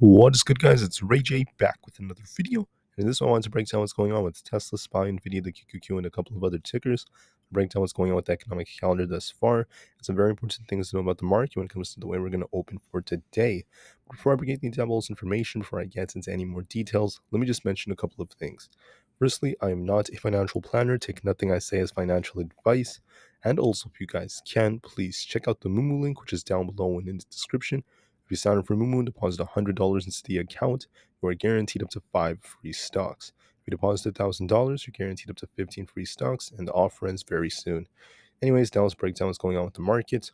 What is good, guys? It's Rey-Jay back with another video. And in this one, I wanted to break down what's going on with Tesla, SPY, Nvda, the QQQ, and a couple of other tickers. Break down what's going on with the economic calendar thus far. It's some very important things to know about the market when it comes to the way we're going to open for today. Before I begin the devil's information, before I get into any more details, let me just mention a couple of things. Firstly, I am not a financial planner. Take nothing I say as financial advice. And also, if you guys can, please check out the Moomoo link, which is down below and in the description. If you sign up for Moomoo and deposit $100 into the account, you are guaranteed up to 5 free stocks. If you deposit $1,000, you're guaranteed up to 15 free stocks, and the offer ends very soon. Anyways, now let's break down what's going on with the market.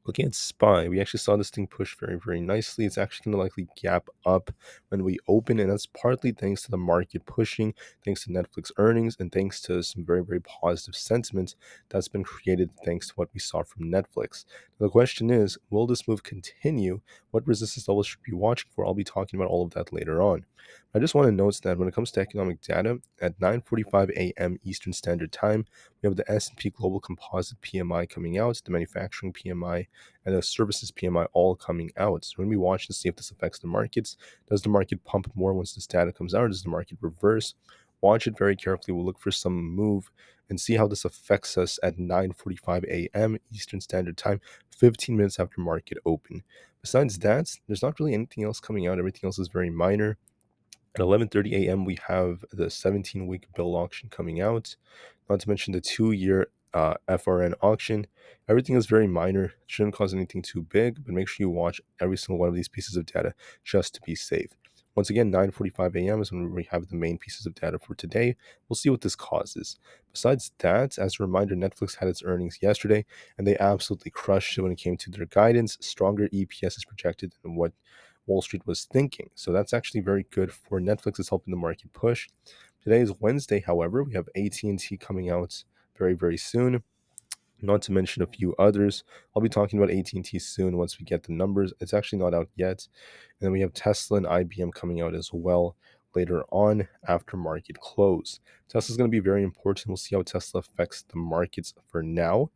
Looking at SPY, we actually saw this thing push very, very nicely. It's actually going to likely gap up when we open, and that's partly thanks to the market pushing, thanks to Netflix earnings, and thanks to some very, very positive sentiment that's been created thanks to what we saw from Netflix. Now, the question is, will this move continue? What resistance levels should we be watching for? I'll be talking about all of that later on. I just want to note that when it comes to economic data, at 9:45 a.m. Eastern Standard Time, we have the S&P Global Composite PMI coming out, the manufacturing PMI, and the services PMI all coming out. So when we watch to see if this affects the markets, does the market pump more once this data comes out, or does the market reverse? Watch it very carefully. We'll look for some move and see how this affects us at 9:45 a.m. Eastern Standard Time, 15 minutes after market open. Besides that, there's not really anything else coming out. Everything else is very minor. At 11:30 a.m., we have the 17-week bill auction coming out, not to mention the 2-year FRN auction. Everything is very minor. It shouldn't cause anything too big, but make sure you watch every single one of these pieces of data just to be safe. Once again, 9:45 a.m. is when we have the main pieces of data for today. We'll see what this causes. Besides that, as a reminder, Netflix had its earnings yesterday, and they absolutely crushed it when it came to their guidance. Stronger EPS is projected than what Wall Street was thinking. So that's actually very good for Netflix. It's helping the market push. Today is Wednesday, however. We have AT&T coming out very, very soon. Not to mention a few others. I'll be talking about AT&T soon once we get the numbers. It's actually not out yet. And then we have Tesla and IBM coming out as well later on after market close. Tesla's going to be very important. We'll see how Tesla affects the markets for now.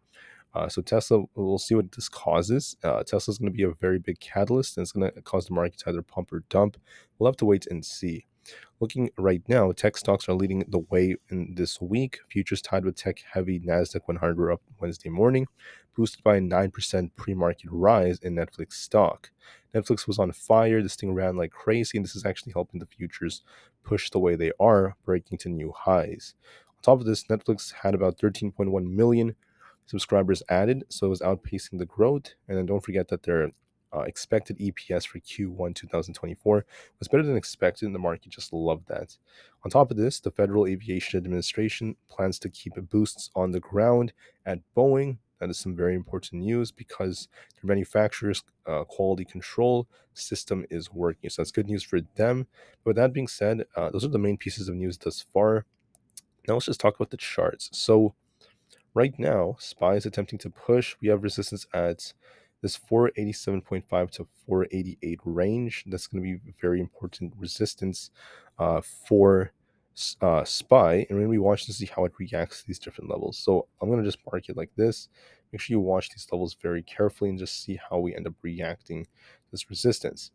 So Tesla, we'll see what this causes. Tesla's going to be a very big catalyst, and it's going to cause the market to either pump or dump. We'll have to wait and see. Looking right now, tech stocks are leading the way in this week. Futures tied with tech-heavy Nasdaq 100 were up Wednesday morning, boosted by a 9% pre-market rise in Netflix stock. Netflix was on fire. This thing ran like crazy, and this is actually helping the futures push the way they are, breaking to new highs. On top of this, Netflix had about 13.1 million subscribers added, so it was outpacing the growth. And then don't forget that their expected EPS for Q1 2024 was better than expected, and the market just loved that. On top of this, the Federal Aviation Administration plans to keep boosts on the ground at Boeing. That is some very important news because their manufacturer's quality control system is working. So that's good news for them. But with that being said, those are the main pieces of news thus far. Now let's just talk about the charts. So right now, SPY is attempting to push. We have resistance at this 487.5 to 488 range. That's going to be very important resistance for SPY. And when we watch to see how it reacts to these different levels. So I'm going to just mark it like this. Make sure you watch these levels very carefully and just see how we end up reacting to this resistance.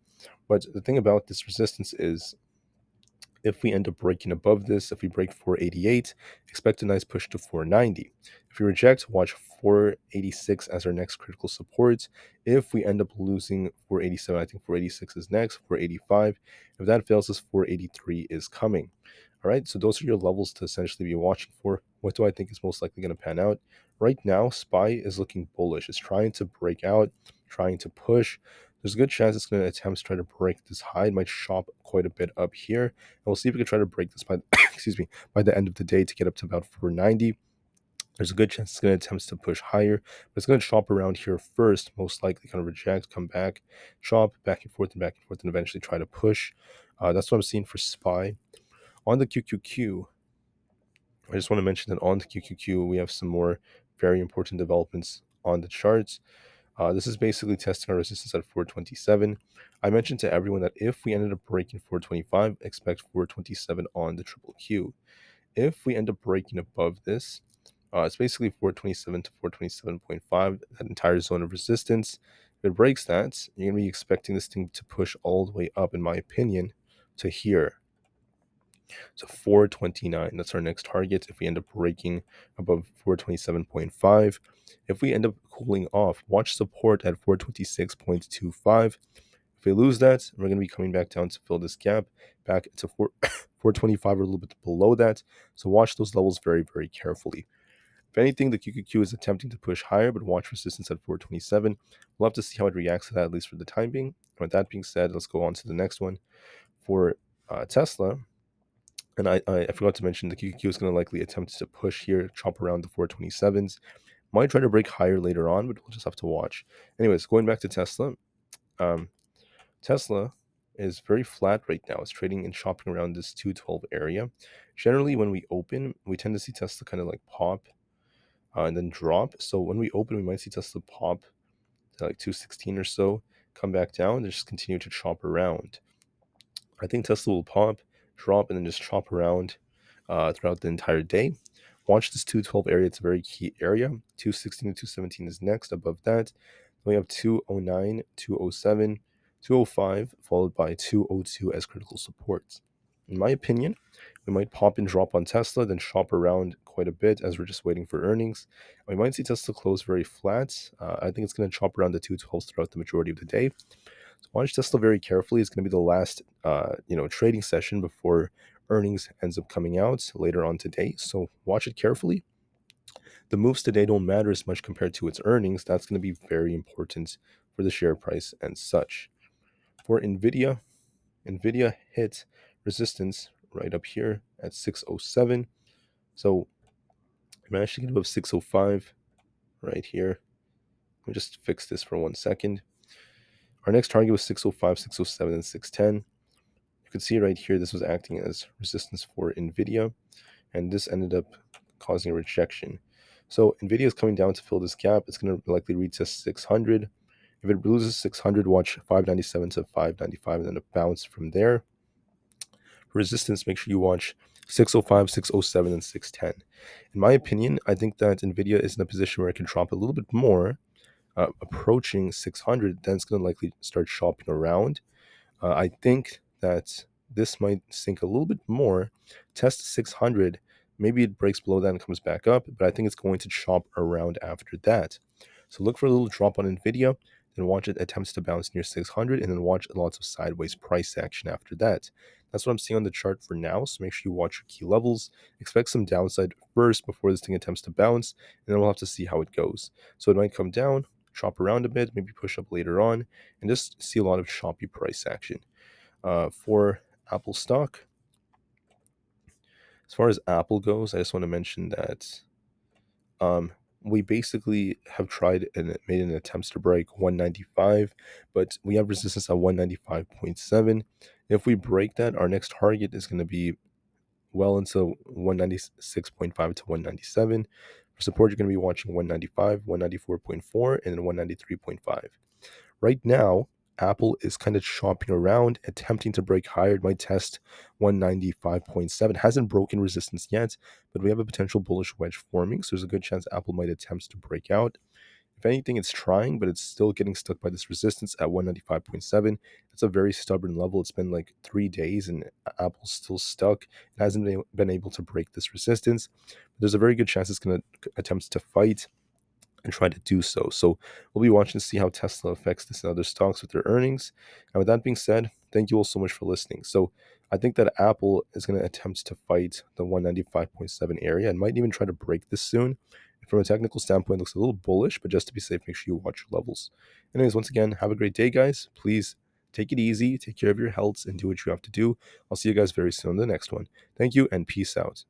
But the thing about this resistance is if we end up breaking above this, if we break 488, expect a nice push to 490. If we reject, watch 486 as our next critical support. If we end up losing 487, I think 486 is next, 485. If that fails us, 483 is coming. All right, so those are your levels to essentially be watching for. What do I think is most likely going to pan out? Right now, SPY is looking bullish. It's trying to break out, trying to push. There's a good chance it's going to attempt to try to break this high. It might shop quite a bit up here. And we'll see if we can try to break this by, excuse me, by the end of the day to get up to about 490. There's a good chance it's going to attempt to push higher, but it's going to shop around here first, most likely kind of reject, come back, shop, back and forth, and eventually try to push. That's what I'm seeing for SPY. On the QQQ, I just want to mention that on the QQQ, we have some more very important developments on the charts. This is basically testing our resistance at 427. I mentioned to everyone that if we ended up breaking 425, expect 427 on the triple Q. If we end up breaking above this, it's basically 427 to 427.5, that entire zone of resistance. If it breaks that, you're going to be expecting this thing to push all the way up, in my opinion, to here. So 429, that's our next target. If we end up breaking above 427.5, if we end up cooling off, watch support at 426.25. If we lose that, we're going to be coming back down to fill this gap back to 425 or a little bit below that. So watch those levels very, very carefully. If anything, the QQQ is attempting to push higher, but watch resistance at 427. We'll have to see how it reacts to that, at least for the time being. And with that being said, let's go on to the next one. For Tesla, and I forgot to mention the QQQ is going to likely attempt to push here, chop around the 427s. Might try to break higher later on, but we'll just have to watch. Anyways, going back to Tesla, um, Tesla is very flat right now. It's trading and shopping around this 212 area. Generally, when we open, we tend to see Tesla kind of like pop and then drop. So when we open, we might see Tesla pop to like 216 or so, come back down, and just continue to chop around. I think Tesla will pop, drop, and then just chop around throughout the entire day. Watch this 212 area. It's a very key area. 216 to 217 is next. Above that, we have 209, 207, 205, followed by 202 as critical supports. In my opinion, we might pop and drop on Tesla, then shop around quite a bit as we're just waiting for earnings. We might see Tesla close very flat. I think it's going to chop around the 212s throughout the majority of the day. So watch Tesla very carefully. It's going to be the last, trading session before earnings ends up coming out later on today. So watch it carefully. The moves today don't matter as much compared to its earnings. That's going to be very important for the share price and such. For Nvda, Nvda hit resistance right up here at 607. So I managed to get above 605 right here. Let me just fix this for 1 second. Our next target was 605, 607, and 610. You can see right here, this was acting as resistance for Nvda, and this ended up causing a rejection. So Nvda is coming down to fill this gap. It's going to likely retest 600. If it loses 600, watch 597 to 595, and then a bounce from there. For resistance, make sure you watch 605, 607, and 610. In my opinion, I think that Nvda is in a position where it can drop a little bit more, approaching 600. Then it's going to likely start shopping around. I think that this might sink a little bit more, test 600, maybe it breaks below that and comes back up, but I think it's going to chop around after that. So look for a little drop on Nvda, then watch it attempts to bounce near 600, and then watch lots of sideways price action after that. That's what I'm seeing on the chart for now, so make sure you watch your key levels. Expect some downside first before this thing attempts to bounce, and then we'll have to see how it goes. So it might come down, chop around a bit, maybe push up later on, and just see a lot of choppy price action. For Apple stock, as far as Apple goes, I just want to mention that we basically have tried and made an attempt to break 195, but we have resistance at 195.7. If we break that, our next target is going to be well into 196.5 to 197. For support, you're going to be watching 195, 194.4, and then 193.5. Right now, Apple is kind of shopping around, attempting to break higher. It might test 195.7. Hasn't broken resistance yet, but we have a potential bullish wedge forming, so there's a good chance Apple might attempt to break out. If anything, it's trying, but it's still getting stuck by this resistance at 195.7. It's a very stubborn level. It's been like 3 days, and Apple's still stuck. It hasn't been able to break this resistance. But there's a very good chance it's going to attempt to fight and try to do so. So we'll be watching to see how Tesla affects this and other stocks with their earnings. And with that being said, thank you all so much for listening. So I think that Apple is going to attempt to fight the 195.7 area and might even try to break this soon. From a technical standpoint, it looks a little bullish, but just to be safe, make sure you watch your levels. Anyways, once again, have a great day, guys. Please take it easy, take care of your health, and do what you have to do. I'll see you guys very soon in the next one. Thank you, and peace out.